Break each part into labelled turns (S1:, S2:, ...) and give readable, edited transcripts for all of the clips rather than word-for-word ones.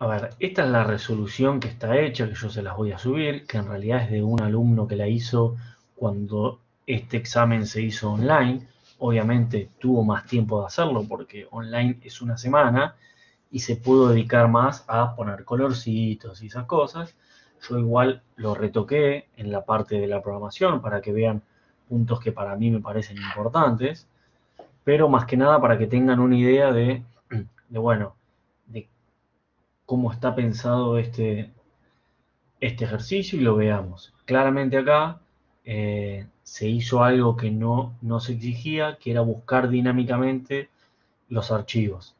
S1: A ver, esta es la resolución que está hecha, que yo se las voy a subir, que en realidad es de un alumno que la hizo cuando este examen se hizo online. Obviamente tuvo más tiempo de hacerlo porque online es una semana y se pudo dedicar más a poner colorcitos y esas cosas. Yo igual lo retoqué en la parte de la programación para que vean puntos que para mí me parecen importantes, pero más que nada para que tengan una idea bueno, de cómo está pensado este ejercicio y lo veamos. Claramente acá se hizo algo que no se exigía, que era buscar dinámicamente los archivos.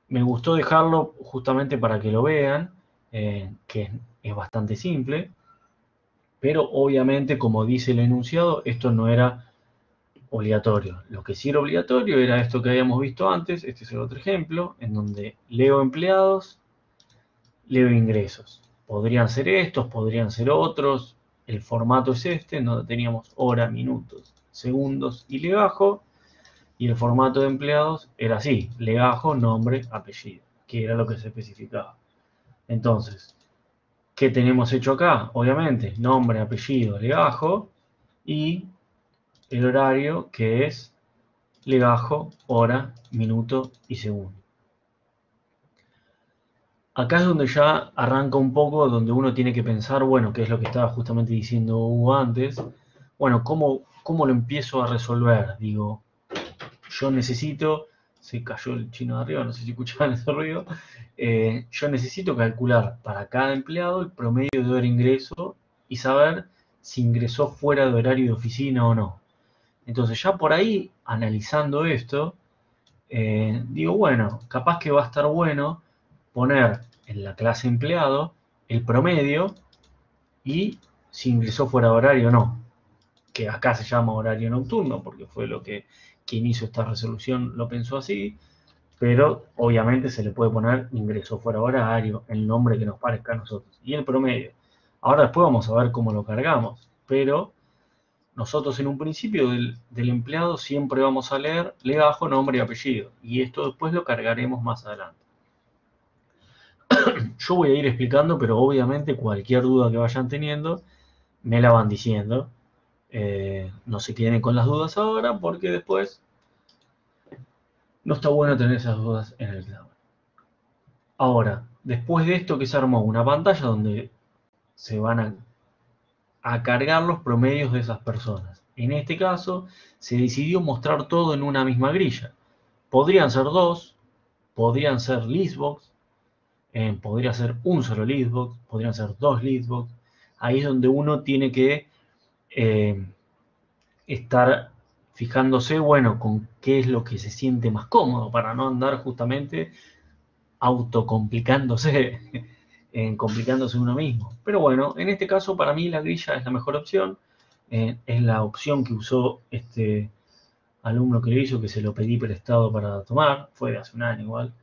S1: Me gustó dejarlo justamente para que lo vean, que es bastante simple, pero obviamente, como dice el enunciado, esto no era obligatorio. Lo que sí era obligatorio era esto que habíamos visto antes. Este es el otro ejemplo, en donde leo empleados, leo ingresos. Podrían ser estos, podrían ser otros. El formato es este, en donde teníamos hora, minutos, segundos y legajo. Y el formato de empleados era así: legajo, nombre, apellido, que era lo que se especificaba. Entonces, ¿qué tenemos hecho acá? Obviamente, nombre, apellido, legajo y el horario, que es legajo, hora, minuto y segundo. Acá es donde ya arranca un poco, donde uno tiene que pensar, bueno, qué es lo que estaba justamente diciendo Hugo antes. Bueno, ¿cómo lo empiezo a resolver? Digo, yo necesito, se cayó el chino de arriba, no sé si escuchaban ese ruido, yo necesito calcular para cada empleado el promedio de hora de ingreso y saber si ingresó fuera de horario de oficina o no. Entonces ya por ahí, analizando esto, digo, bueno, capaz que va a estar bueno poner en la clase empleado el promedio y si ingresó fuera de horario o no, que acá se llama horario nocturno porque fue lo que quien hizo esta resolución lo pensó así, pero obviamente se le puede poner ingreso fuera de horario, el nombre que nos parezca a nosotros y el promedio. Ahora después vamos a ver cómo lo cargamos, pero nosotros en un principio del empleado siempre vamos a leer legajo, nombre y apellido, y esto después lo cargaremos más adelante. Yo voy a ir explicando, pero obviamente cualquier duda que vayan teniendo me la van diciendo. No se queden con las dudas ahora porque después no está bueno tener esas dudas en el examen. Ahora, después de esto que se armó una pantalla donde se van a cargar los promedios de esas personas. En este caso, se decidió mostrar todo en una misma grilla. Podrían ser dos, podrían ser listbox, podría ser un solo listbox, podrían ser dos listbox. Ahí es donde uno tiene que estar fijándose, bueno, con qué es lo que se siente más cómodo para no andar justamente autocomplicándose, complicándose uno mismo. Pero bueno, en este caso para mí la grilla es la mejor opción. Es la opción que usó este alumno que lo hizo, que se lo pedí prestado para tomar, fue de hace un año igual.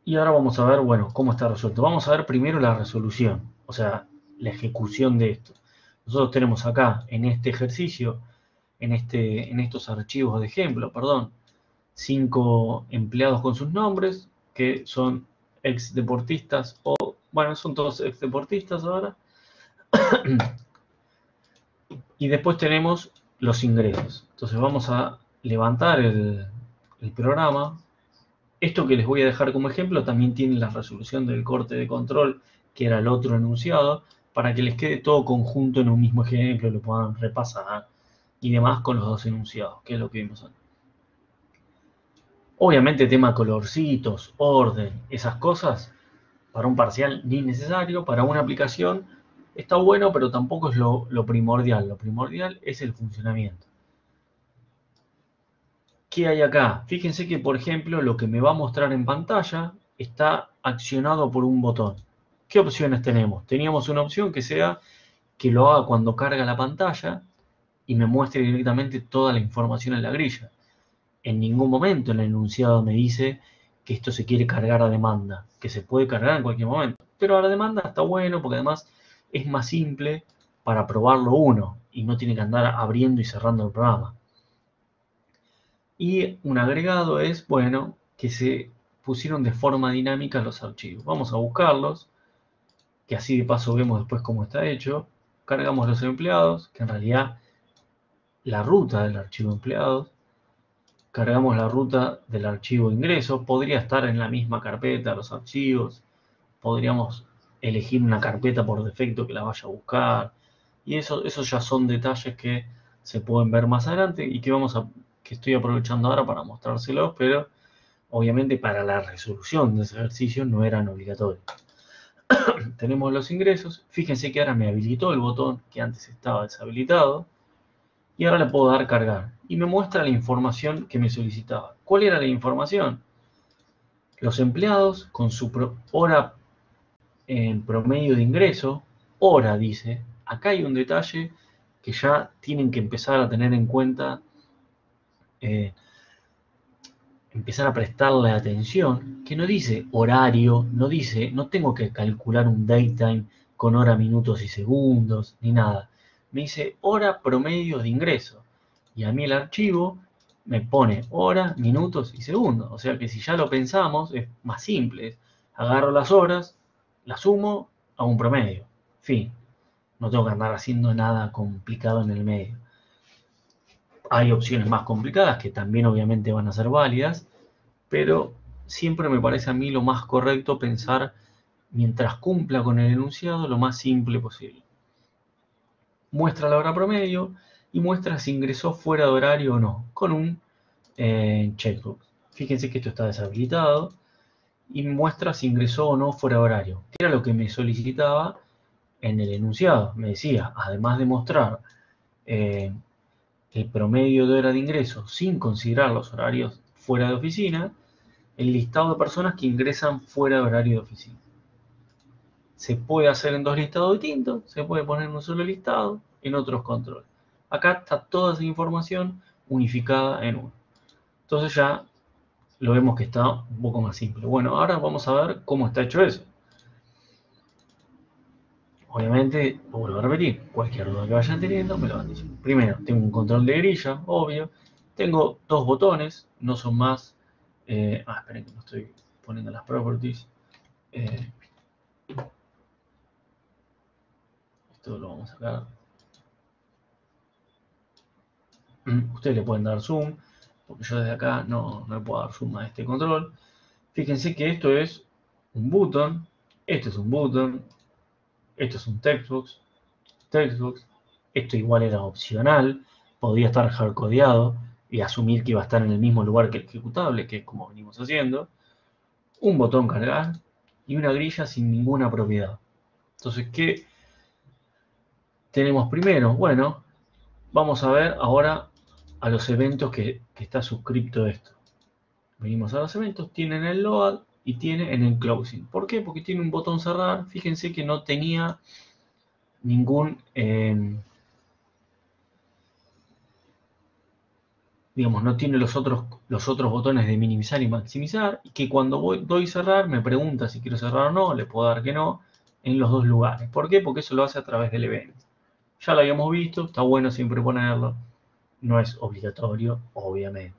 S1: Y ahora vamos a ver, bueno, cómo está resuelto. Vamos a ver primero la resolución, o sea, la ejecución de esto. Nosotros tenemos acá, en este ejercicio, en estos archivos de ejemplo, perdón, 5 empleados con sus nombres, que son ex deportistas, o, bueno, son todos ex deportistas ahora. Y después tenemos los ingresos. Entonces vamos a levantar el programa. Esto que les voy a dejar como ejemplo también tiene la resolución del corte de control, que era el otro enunciado, para que les quede todo conjunto en un mismo ejemplo, lo puedan repasar y demás con los dos enunciados, que es lo que vimos antes. Obviamente tema colorcitos, orden, esas cosas, para un parcial ni necesario, para una aplicación está bueno, pero tampoco es lo primordial. Lo primordial es el funcionamiento. ¿Qué hay acá? Fíjense que, por ejemplo, lo que me va a mostrar en pantalla está accionado por un botón. ¿Qué opciones tenemos? Teníamos una opción que sea que lo haga cuando carga la pantalla y me muestre directamente toda la información en la grilla. En ningún momento el enunciado me dice que esto se quiere cargar a demanda, que se puede cargar en cualquier momento. Pero a la demanda está bueno porque además es más simple para probarlo uno y no tiene que andar abriendo y cerrando el programa. Y un agregado es, bueno, que se pusieron de forma dinámica los archivos. Vamos a buscarlos, que así de paso vemos después cómo está hecho. Cargamos los empleados, que en realidad la ruta del archivo empleados. Cargamos la ruta del archivo ingreso. Podría estar en la misma carpeta los archivos. Podríamos elegir una carpeta por defecto que la vaya a buscar. Y eso ya son detalles que se pueden ver más adelante y que estoy aprovechando ahora para mostrárselos, pero obviamente para la resolución de ese ejercicio no eran obligatorios. Tenemos los ingresos. Fíjense que ahora me habilitó el botón que antes estaba deshabilitado. Y ahora le puedo dar cargar. Y me muestra la información que me solicitaba. ¿Cuál era la información? Los empleados con su hora en promedio de ingreso. Hora dice. Acá hay un detalle que ya tienen que empezar a tener en cuenta. Empezar a prestarle atención. Que no dice horario. No tengo que calcular un datetime con hora, minutos y segundos. Ni nada. Me dice hora promedio de ingreso. Y a mí el archivo me pone hora, minutos y segundos. O sea que si ya lo pensamos, es más simple. Agarro las horas, las sumo a un promedio. Fin. No tengo que andar haciendo nada complicado en el medio. Hay opciones más complicadas que también obviamente van a ser válidas, pero siempre me parece a mí lo más correcto pensar, mientras cumpla con el enunciado, lo más simple posible. Muestra la hora promedio y muestra si ingresó fuera de horario o no, con un checkbox. Fíjense que esto está deshabilitado y muestra si ingresó o no fuera de horario, que era lo que me solicitaba en el enunciado. Me decía, además de mostrar el promedio de hora de ingreso sin considerar los horarios fuera de oficina, el listado de personas que ingresan fuera de horario de oficina. Se puede hacer en dos listados distintos, se puede poner en un solo listado, en otros controles. Acá está toda esa información unificada en uno. Entonces ya lo vemos que está un poco más simple. Bueno, ahora vamos a ver cómo está hecho eso. Obviamente, vuelvo a repetir, cualquier duda que vayan teniendo me lo van diciendo. Primero, tengo un control de grilla, obvio. Tengo dos botones, no son más. Esperen que no estoy poniendo las properties. Esto lo vamos a sacar. Ustedes le pueden dar zoom, porque yo desde acá no le puedo dar zoom a este control. Fíjense que esto es un button, esto es un button, esto es un textbox, esto igual era opcional, podía estar hardcodeado y asumir que iba a estar en el mismo lugar que el ejecutable, que es como venimos haciendo. Un botón cargar y una grilla sin ninguna propiedad. Entonces, ¿qué tenemos primero? Bueno, vamos a ver ahora a los eventos que está suscripto esto. Venimos a los eventos, tienen el load y tiene en el closing. ¿Por qué? Porque tiene un botón cerrar. Fíjense que no tenía ningún, digamos, no tiene los otros botones de minimizar y maximizar, y que cuando doy cerrar me pregunta si quiero cerrar o no, le puedo dar que no, en los dos lugares. ¿Por qué? Porque eso lo hace a través del evento. Ya lo habíamos visto, está bueno siempre ponerlo, no es obligatorio, obviamente.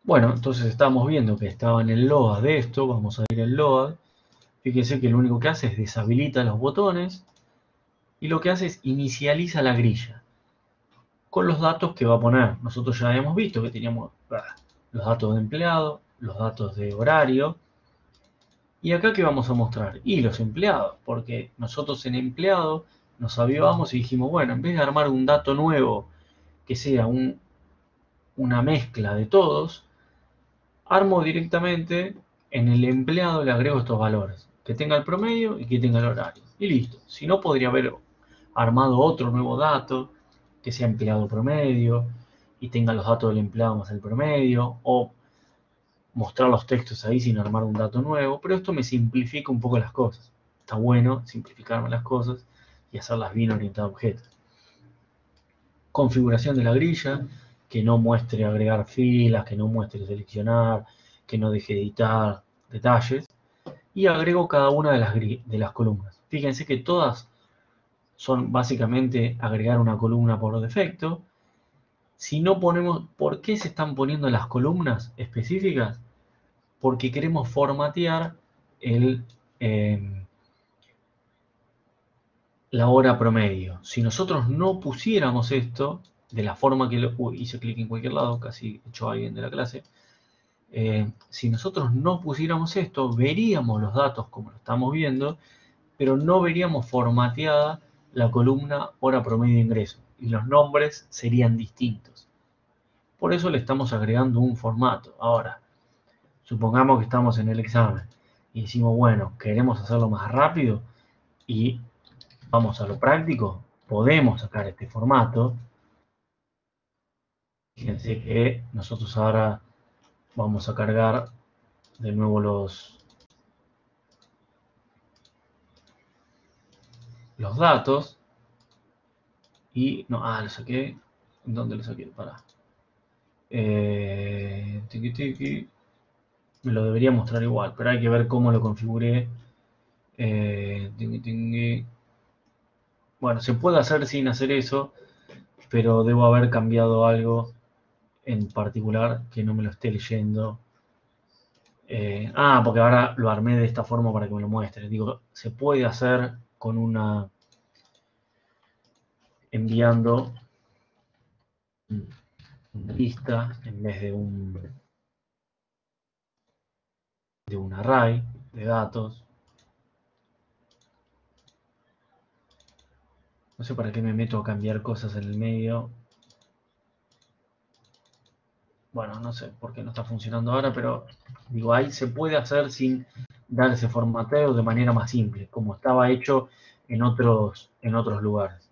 S1: Bueno, entonces estamos viendo que estaba en el load de esto, vamos a ir al load. Fíjense que lo único que hace es deshabilita los botones y lo que hace es inicializa la grilla con los datos que va a poner. Nosotros ya habíamos visto que teníamos los datos de empleado, los datos de horario. ¿Y acá qué vamos a mostrar? Y los empleados, porque nosotros en empleado nos avivamos y dijimos, bueno, en vez de armar un dato nuevo que sea una mezcla de todos, armo directamente en el empleado, le agrego estos valores, que tenga el promedio y que tenga el horario. Y listo. Si no, podría haber armado otro nuevo dato, que sea empleado promedio, y tenga los datos del empleado más el promedio, o mostrar los textos ahí sin armar un dato nuevo, pero esto me simplifica un poco las cosas. Está bueno simplificarme las cosas y hacerlas bien orientadas a objetos. Configuración de la grilla, que no muestre agregar filas, que no muestre seleccionar, que no deje editar detalles. Y agrego cada una de las columnas. Fíjense que todas son básicamente agregar una columna por defecto. Si no ponemos, ¿por qué se están poniendo las columnas específicas? Porque queremos formatear la hora promedio. Si nosotros no pusiéramos esto de la forma que hice clic en cualquier lado, casi echó a alguien de la clase. Si nosotros no pusiéramos esto, veríamos los datos como lo estamos viendo, pero no veríamos formateada la columna hora promedio de ingreso y los nombres serían distintos. Por eso le estamos agregando un formato. Ahora, supongamos que estamos en el examen y decimos, bueno, queremos hacerlo más rápido y vamos a lo práctico, podemos sacar este formato. Fíjense que nosotros ahora vamos a cargar de nuevo los datos y no, lo saqué. ¿Dónde lo saqué? Para. Tiki tiki. Me lo debería mostrar igual, pero hay que ver cómo lo configuré. Tiki tiki. Bueno, se puede hacer sin hacer eso, pero debo haber cambiado algo en particular que no me lo esté leyendo. Porque ahora lo armé de esta forma para que me lo muestre. Digo, se puede hacer con una enviando una lista en vez de un array de datos. No sé para qué me meto a cambiar cosas en el medio. Bueno, no sé por qué no está funcionando ahora, pero digo, ahí se puede hacer sin dar ese formateo de manera más simple, como estaba hecho en otros lugares.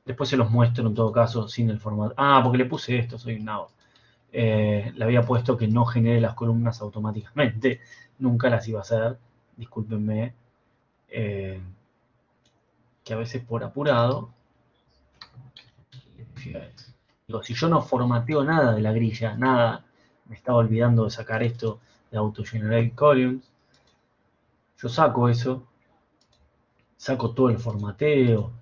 S1: Después se los muestro en todo caso sin el formato. Porque le puse esto, soy un nabo. Le había puesto que no genere las columnas automáticamente. Nunca las iba a hacer. Discúlpenme. Que a veces por apurado. Digo, si yo no formateo nada de la grilla, nada, me estaba olvidando de sacar esto de AutoGenerate Columns, yo saco eso, saco todo el formateo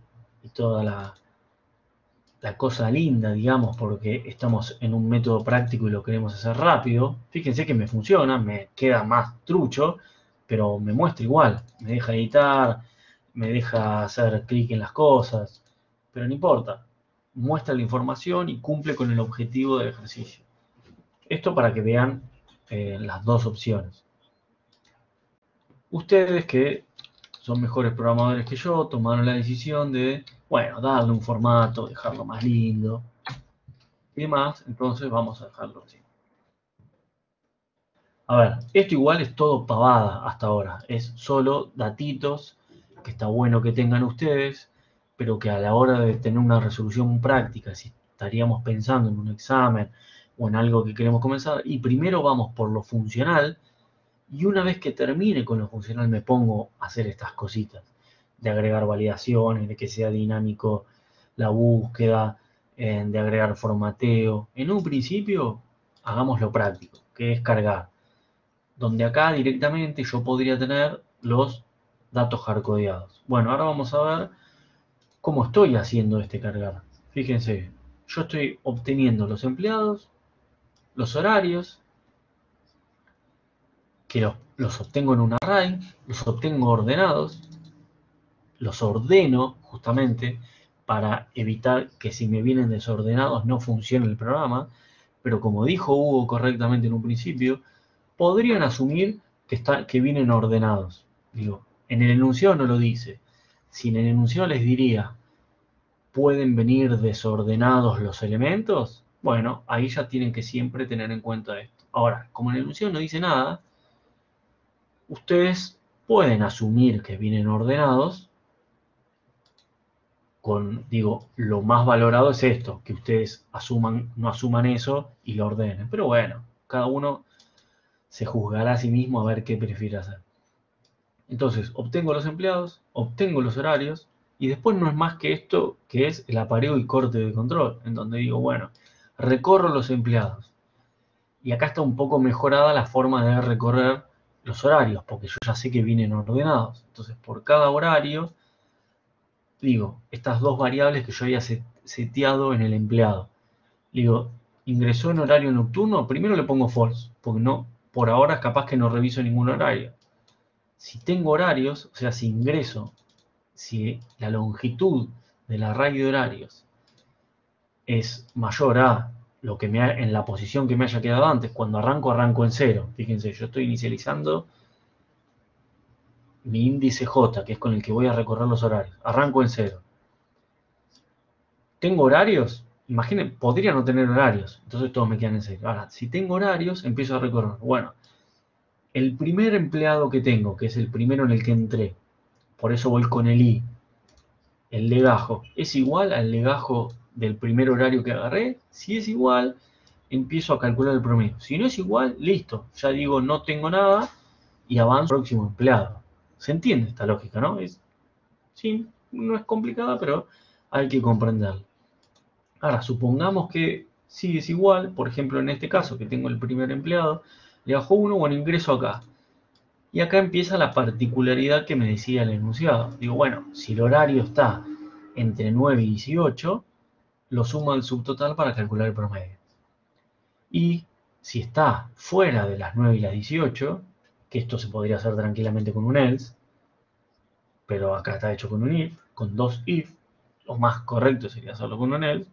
S1: y toda la cosa linda, digamos, porque estamos en un método práctico y lo queremos hacer rápido. Fíjense que me funciona, me queda más trucho, pero me muestra igual, me deja editar, me deja hacer clic en las cosas, pero no importa, muestra la información y cumple con el objetivo del ejercicio. Esto para que vean las dos opciones. Ustedes que son mejores programadores que yo, tomaron la decisión de, bueno, darle un formato, dejarlo más lindo y demás, entonces vamos a dejarlo así. A ver, esto igual es todo pavada hasta ahora, es solo datitos que está bueno que tengan ustedes, pero que a la hora de tener una resolución práctica, si estaríamos pensando en un examen o en algo que queremos comenzar, y primero vamos por lo funcional, y una vez que termine con lo funcional me pongo a hacer estas cositas, de agregar validaciones, de que sea dinámico la búsqueda, de agregar formateo. En un principio, hagamos lo práctico, que es cargar. Donde acá directamente yo podría tener los datos hardcodeados. Bueno, ahora vamos a ver cómo estoy haciendo este cargar. Fíjense, yo estoy obteniendo los empleados, los horarios, que los obtengo en un array, los obtengo ordenados, los ordeno justamente para evitar que si me vienen desordenados no funcione el programa, pero como dijo Hugo correctamente en un principio, podrían asumir que vienen ordenados. Digo, en el enunciado no lo dice. Si en el enunciado les diría, ¿pueden venir desordenados los elementos? Bueno, ahí ya tienen que siempre tener en cuenta esto. Ahora, como en el enunciado no dice nada, ustedes pueden asumir que vienen ordenados lo más valorado es esto, que ustedes no asuman eso y lo ordenen. Pero bueno, cada uno se juzgará a sí mismo a ver qué prefiere hacer. Entonces, obtengo los empleados, obtengo los horarios, y después no es más que esto, que es el apareo y corte de control, en donde digo, bueno, recorro los empleados. Y acá está un poco mejorada la forma de recorrer los horarios, porque yo ya sé que vienen ordenados. Entonces, por cada horario, digo, estas dos variables que yo había seteado en el empleado. Le digo, ingresó en horario nocturno, primero le pongo false, porque no, por ahora es capaz que no reviso ningún horario. Si tengo horarios, o sea, si ingreso, si la longitud del array de horarios es mayor a lo que en la posición que me haya quedado antes, cuando arranco en 0. Fíjense, yo estoy inicializando mi índice J, que es con el que voy a recorrer los horarios. Arranco en 0. ¿Tengo horarios? Imaginen, podría no tener horarios, entonces todos me quedan en 0. Ahora, si tengo horarios, empiezo a recorrer. Bueno, el primer empleado que tengo, que es el primero en el que entré, por eso voy con el I, el legajo, ¿es igual al legajo del primer horario que agarré? Si es igual, empiezo a calcular el promedio. Si no es igual, listo, ya digo no tengo nada y avanzo al próximo empleado. ¿Se entiende esta lógica, no? Sí, no es complicada, pero hay que comprenderla. Ahora, supongamos que sí es igual, por ejemplo en este caso que tengo el primer empleado, le bajo 1, bueno, ingreso acá. Y acá empieza la particularidad que me decía el enunciado. Digo, bueno, si el horario está entre 9 y 18, lo sumo al subtotal para calcular el promedio. Y si está fuera de las 9 y las 18, que esto se podría hacer tranquilamente con un else, pero acá está hecho con un if, con dos if, lo más correcto sería hacerlo con un else.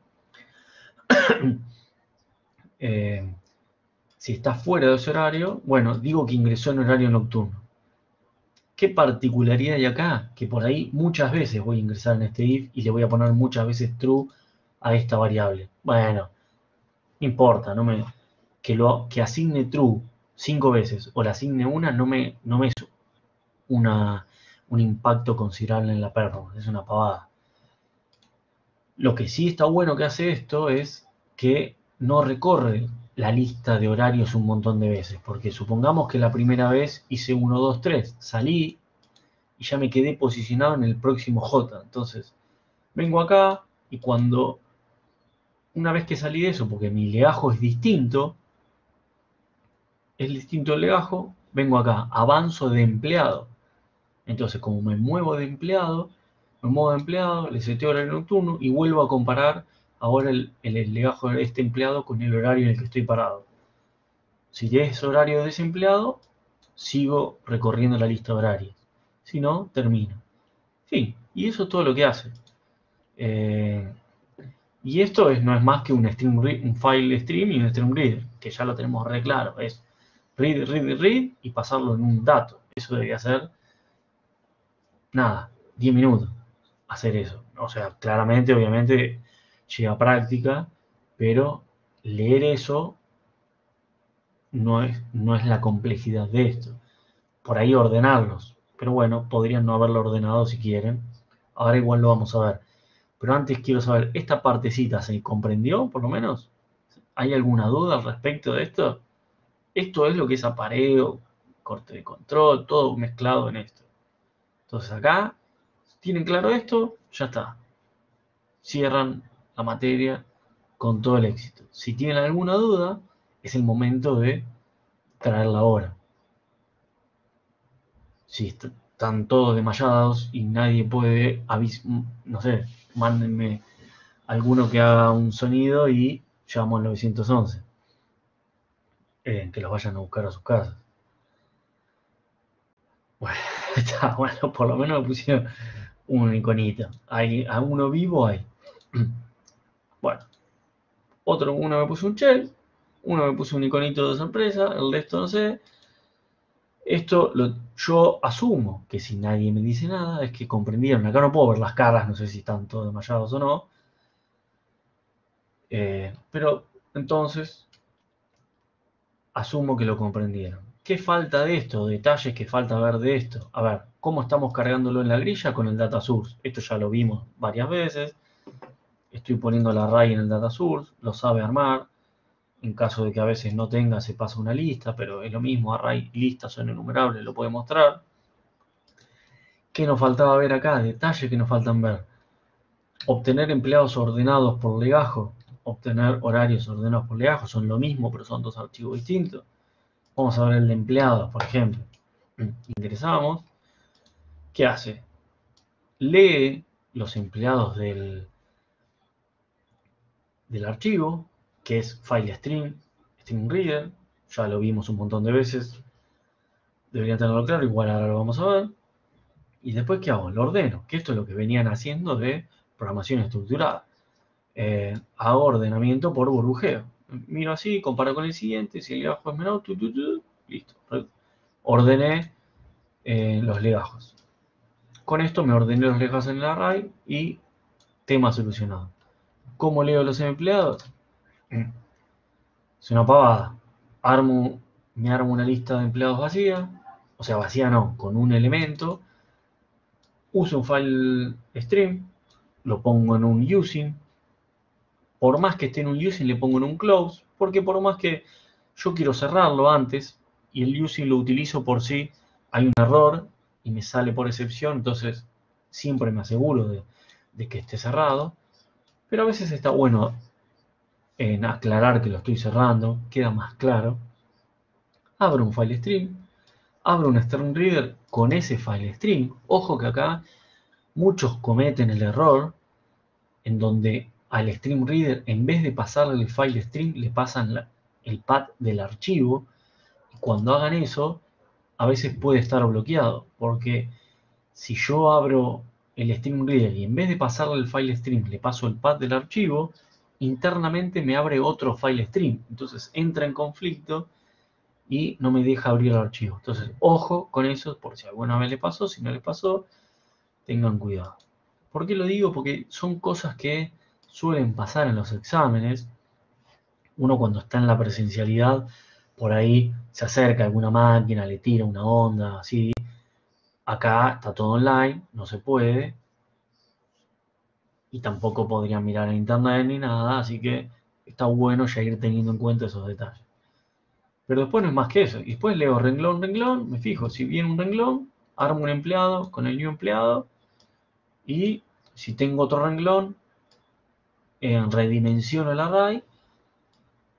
S1: Si está fuera de ese horario, bueno, digo que ingresó en horario nocturno. ¿Qué particularidad hay acá? Que por ahí muchas veces voy a ingresar en este if y le voy a poner muchas veces true a esta variable. Bueno, no importa, que asigne true 5 veces o la asigne una no me es un impacto considerable en la performance, es una pavada. Lo que sí está bueno que hace esto es que no recorre la lista de horarios un montón de veces, porque supongamos que la primera vez hice 1, 2, 3, salí y ya me quedé posicionado en el próximo J. Entonces, vengo acá y una vez que salí de eso, porque mi legajo es distinto el legajo, vengo acá, avanzo de empleado. Entonces, como me muevo de empleado, le seteo horario nocturno y vuelvo a comparar ahora el legajo de este empleado con el horario en el que estoy parado. Si es horario de ese empleado, sigo recorriendo la lista de horarios. Si no, termino. Sí, y eso es todo lo que hace. Y esto no es más que un file stream y un stream reader, que ya lo tenemos re claro. Es read, read, read y pasarlo en un dato. Eso debería ser, nada, 10 minutos hacer eso. O sea, claramente, obviamente, lleva práctica, pero leer eso no es la complejidad de esto. Por ahí ordenarlos. Pero bueno, podrían no haberlo ordenado si quieren. Ahora igual lo vamos a ver. Pero antes quiero saber, ¿esta partecita se comprendió, por lo menos? ¿Hay alguna duda al respecto de esto? Esto es lo que es apareo, corte de control, todo mezclado en esto. Entonces acá, ¿tienen claro esto? Ya está. Cierran la materia con todo el éxito. Si tienen alguna duda, es el momento de traerla ahora. Si están todos desmayados y nadie puede, no sé, mándenme alguno que haga un sonido y llamo al 911. Que los vayan a buscar a sus casas. Bueno, está bueno, por lo menos me pusieron un iconito. A uno vivo hay. Bueno, uno me puso un shell, uno me puso un iconito de sorpresa, el resto no sé. Yo asumo que si nadie me dice nada es que comprendieron. Acá no puedo ver las caras, no sé si están todos desmayados o no. Pero entonces asumo que lo comprendieron. ¿Qué falta de esto? Detalles que falta ver de esto. A ver, ¿cómo estamos cargándolo en la grilla con el data source? Esto ya lo vimos varias veces. Estoy poniendo el array en el data source, lo sabe armar. En caso de que a veces no tenga, se pasa una lista, pero es lo mismo, array y lista son enumerables, lo puede mostrar. ¿Qué nos faltaba ver acá? Detalles que nos faltan ver. Obtener empleados ordenados por legajo, obtener horarios ordenados por legajo, son lo mismo, pero son dos archivos distintos. Vamos a ver el de empleados, por ejemplo. Ingresamos. ¿Qué hace? Lee los empleados del archivo, que es FileStream, StreamReader, ya lo vimos un montón de veces, deberían tenerlo claro, igual ahora lo vamos a ver. Y después, ¿qué hago? Lo ordeno, que esto es lo que venían haciendo de programación estructurada. Hago ordenamiento por burbujeo. Miro así, comparo con el siguiente, si el legajo es menor, listo. Ordené los legajos. Con esto me ordené los legajos en el array y tema solucionado. ¿Cómo leo los empleados? Es una pavada. Me armo una lista de empleados vacía, o sea, vacía no, con un elemento. Uso un file stream, lo pongo en un using. Por más que esté en un using, le pongo en un close, porque por más que yo quiero cerrarlo antes y el using lo utilizo por si hay un error y me sale por excepción, entonces siempre me aseguro de que esté cerrado. Pero a veces está bueno en aclarar que lo estoy cerrando, queda más claro. Abro un file stream, abro un string reader con ese file stream. Ojo que acá muchos cometen el error en donde al stream reader, en vez de pasarle el file stream, le pasan el path del archivo. Y cuando hagan eso, a veces puede estar bloqueado, porque si yo abro el stream reader y en vez de pasarle el file stream le paso el path del archivo, internamente me abre otro file stream. Entonces entra en conflicto y no me deja abrir el archivo. Entonces, ojo con eso, por si alguna vez le pasó, si no le pasó, tengan cuidado. ¿Por qué lo digo? Porque son cosas que suelen pasar en los exámenes. Uno cuando está en la presencialidad, por ahí se acerca a alguna máquina, le tira una onda, así. Acá está todo online, no se puede. Y tampoco podrían mirar en internet ni nada, así que está bueno ya ir teniendo en cuenta esos detalles. Pero después no es más que eso. Y después leo renglón, renglón, me fijo, si viene un renglón, armo un empleado con el new empleado. Y si tengo otro renglón, redimensiono el array,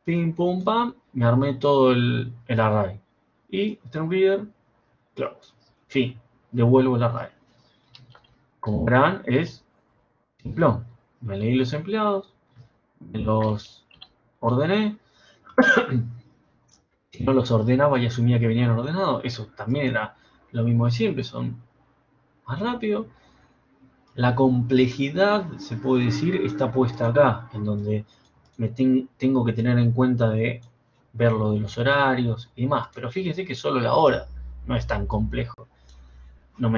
S1: pim, pum, pam, me armé todo el array. Y string reader, close. Fin, devuelvo el array. Como verán, es simplón. Me leí los empleados, me los ordené. Si no los ordenaba y asumía que venían ordenados, eso también era lo mismo de siempre, son más rápido. La complejidad, se puede decir, está puesta acá, en donde tengo que tener en cuenta de ver lo de los horarios y demás. Pero fíjense que solo la hora no es tan complejo. No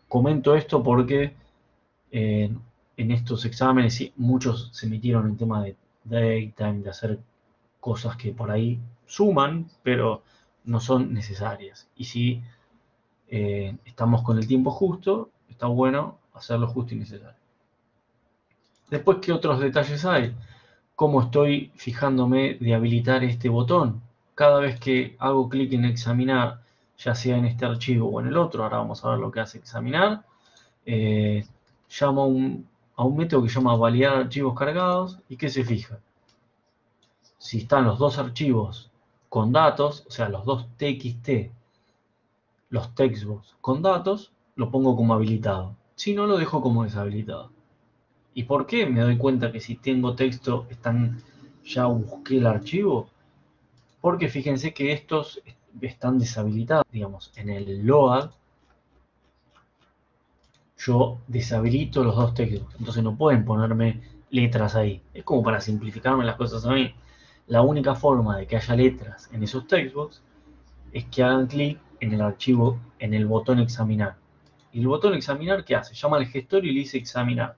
S1: comento esto porque en estos exámenes muchos se metieron en tema de datetime, de hacer cosas que por ahí suman, pero no son necesarias. Y si estamos con el tiempo justo, está bueno hacerlo justo y necesario. Después, ¿qué otros detalles hay? ¿Cómo estoy fijándome de habilitar este botón? Cada vez que hago clic en examinar, ya sea en este archivo o en el otro, ahora vamos a ver lo que hace examinar, llamo a un método que se llama validar archivos cargados. ¿Y qué se fija? Si están los dos archivos con datos, o sea, los dos txt, los textbox con datos, lo pongo como habilitado. Si no, lo dejo como deshabilitado. ¿Y por qué me doy cuenta que si tengo texto ya busqué el archivo? Porque fíjense que estos están deshabilitados. Digamos, en el load yo deshabilito los dos textbooks. Entonces no pueden ponerme letras ahí. Es como para simplificarme las cosas a mí. La única forma de que haya letras en esos textbooks es que hagan clic en el archivo, en el botón examinar. ¿Y el botón examinar qué hace? Llama al gestor y le dice examinar.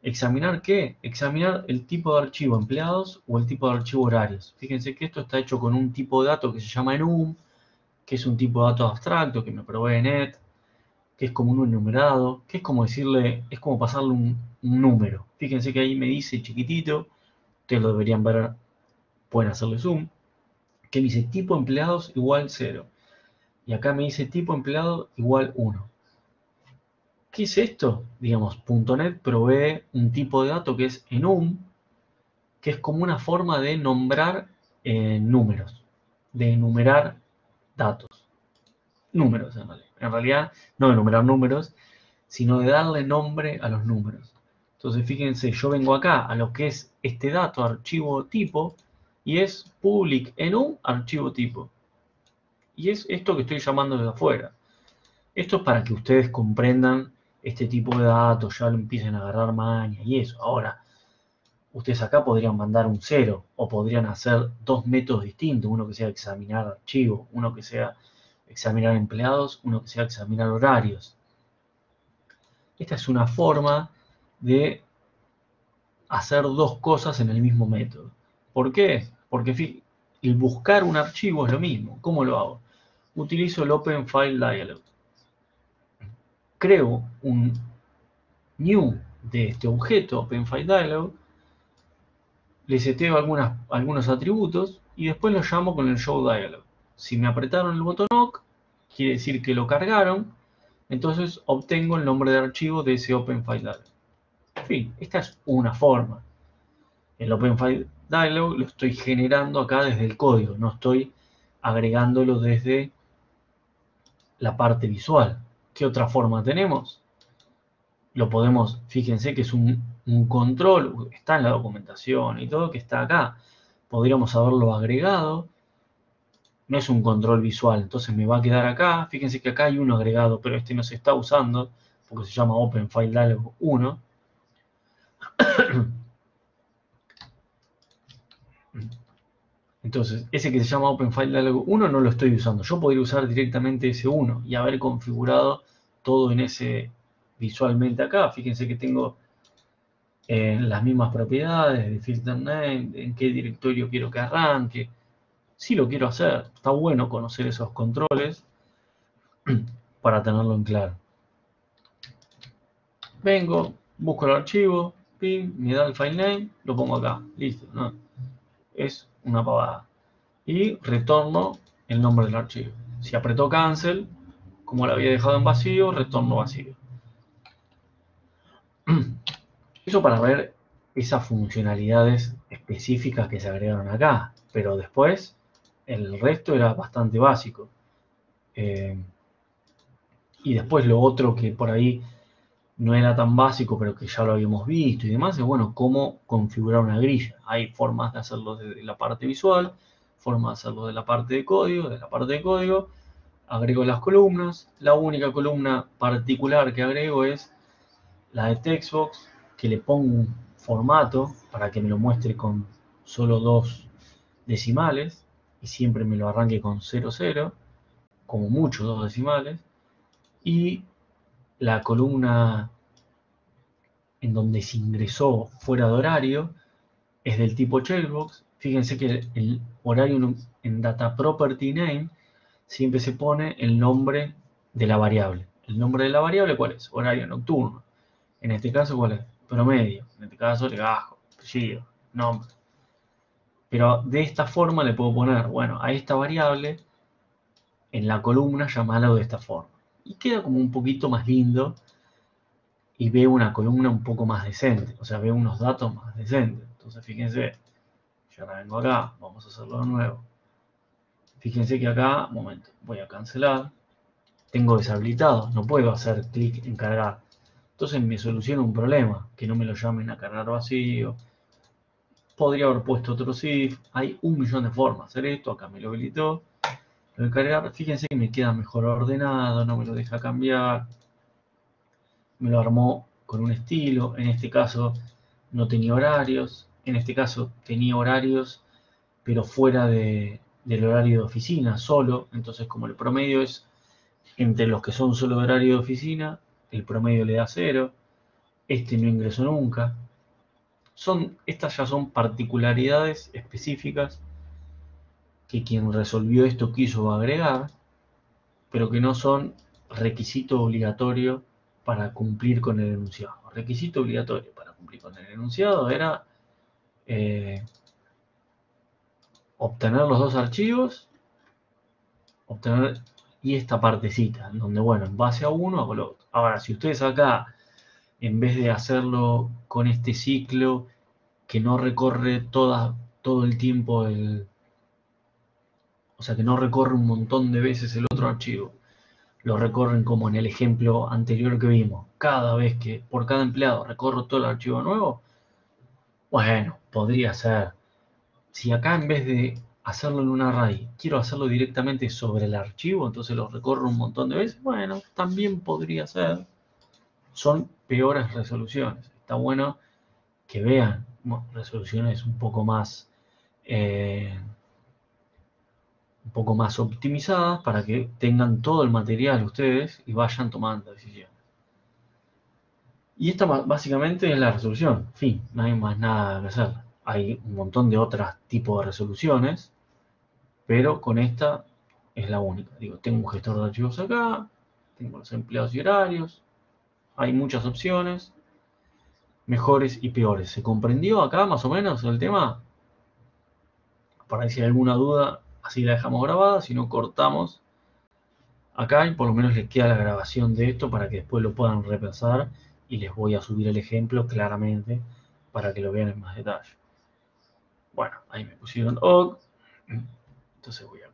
S1: ¿Examinar qué? Examinar el tipo de archivo empleados o el tipo de archivo horarios. Fíjense que esto está hecho con un tipo de dato que se llama enum, que es un tipo de dato abstracto que me provee net, que es como un enumerado, que es como decirle, es como pasarle un número. Fíjense que ahí me dice chiquitito, ustedes lo deberían ver, pueden hacerle zoom, que me dice tipo empleados igual 0. Y acá me dice tipo empleado igual 1. ¿Qué es esto? Digamos, .NET provee un tipo de dato que es enum, que es como una forma de nombrar números, de enumerar datos. Números, en realidad. En realidad, no de enumerar números, sino de darle nombre a los números. Entonces fíjense, yo vengo acá a lo que es este dato, archivo tipo, y es public enum archivo tipo. Y es esto que estoy llamando desde afuera. Esto es para que ustedes comprendan este tipo de datos, ya lo empiecen a agarrar maña y eso. Ahora, ustedes acá podrían mandar un 0 o podrían hacer dos métodos distintos, uno que sea examinar archivos, uno que sea examinar empleados, uno que sea examinar horarios. Esta es una forma de hacer dos cosas en el mismo método. ¿Por qué? Porque el buscar un archivo es lo mismo. ¿Cómo lo hago? Utilizo el Open File Dialog. Creo un new de este objeto Open File Dialog, le seteo algunos atributos y después lo llamo con el Show Dialog. Si me apretaron el botón OK, quiere decir que lo cargaron, entonces obtengo el nombre de archivo de ese Open File Dialog. En fin, esta es una forma. El Open File Dialog lo estoy generando acá desde el código, no estoy agregándolo desde la parte visual. ¿Qué otra forma tenemos? Lo podemos, fíjense que es un control, está en la documentación y todo, que está acá. Podríamos haberlo agregado. No es un control visual, entonces me va a quedar acá. Fíjense que acá hay uno agregado, pero este no se está usando porque se llama Open File Dialog 1. Entonces, ese que se llama Open File Dialog 1 no lo estoy usando. Yo podría usar directamente ese 1 y haber configurado todo en ese visualmente acá. Fíjense que tengo las mismas propiedades de filter name, en qué directorio quiero que arranque. Si lo quiero hacer, está bueno conocer esos controles para tenerlo en claro. Vengo, busco el archivo, pim, me da el file name, lo pongo acá, listo, ¿no? Es una pavada. Y retorno el nombre del archivo. Si apretó cancel, como lo había dejado en vacío, retorno vacío. Eso para ver esas funcionalidades específicas que se agregaron acá, pero después el resto era bastante básico. Y después lo otro que por ahí no era tan básico, pero que ya lo habíamos visto y demás, es bueno, cómo configurar una grilla. Hay formas de hacerlo desde la parte visual, formas de hacerlo de la parte de código, agrego las columnas. La única columna particular que agrego es la de Textbox, que le pongo un formato para que me lo muestre con solo dos decimales y siempre me lo arranque con 00, como mucho dos decimales. Y la columna en donde se ingresó fuera de horario es del tipo checkbox. Fíjense que el horario en data property name siempre se pone el nombre de la variable. ¿El nombre de la variable cuál es? Horario nocturno. En este caso, ¿cuál es? Promedio. En este caso, legajo, apellido, nombre. Pero de esta forma le puedo poner, bueno, a esta variable en la columna llamarlo de esta forma. Y queda como un poquito más lindo y veo una columna un poco más decente. O sea, veo unos datos más decentes. Entonces, fíjense, yo ahora vengo acá, vamos a hacerlo de nuevo. Fíjense que acá, un momento, voy a cancelar. Tengo deshabilitado, no puedo hacer clic en cargar. Entonces me soluciona un problema, que no me lo llamen a cargar vacío. Podría haber puesto otro SIF. Hay un millón de formas de hacer esto. Acá me lo habilitó. Lo de cargar, fíjense que me queda mejor ordenado, no me lo deja cambiar. Me lo armó con un estilo. En este caso no tenía horarios. En este caso tenía horarios, pero fuera del horario de oficina, solo. Entonces, como el promedio es entre los que son solo de horario de oficina, el promedio le da 0. Este no ingresó nunca. Estas ya son particularidades específicas que quien resolvió esto quiso agregar, pero que no son requisito obligatorio para cumplir con el enunciado. Requisito obligatorio para cumplir con el enunciado era obtener los dos archivos, y esta partecita, donde, bueno, en base a uno hago lo otro. Ahora, si ustedes acá, en vez de hacerlo con este ciclo que no recorre todo el tiempo o sea, que no recorre un montón de veces el otro archivo, lo recorren como en el ejemplo anterior que vimos. Cada vez que por cada empleado recorro todo el archivo nuevo, bueno, podría ser. Si acá en vez de hacerlo en un array, quiero hacerlo directamente sobre el archivo, entonces lo recorro un montón de veces, bueno, también podría ser. Son peores resoluciones. Está bueno que vean resoluciones eh, un poco más optimizadas para que tengan todo el material ustedes y vayan tomando decisiones. Y esta básicamente es la resolución. Fin, no hay más nada que hacer. Hay un montón de otros tipos de resoluciones, pero con esta es la única. Digo, tengo un gestor de archivos acá, tengo los empleados y horarios, hay muchas opciones, mejores y peores. ¿Se comprendió acá más o menos el tema? Para si hay alguna duda, así la dejamos grabada, si no cortamos acá y por lo menos les queda la grabación de esto para que después lo puedan repensar y les voy a subir el ejemplo claramente para que lo vean en más detalle. Bueno, ahí me pusieron OK, entonces voy a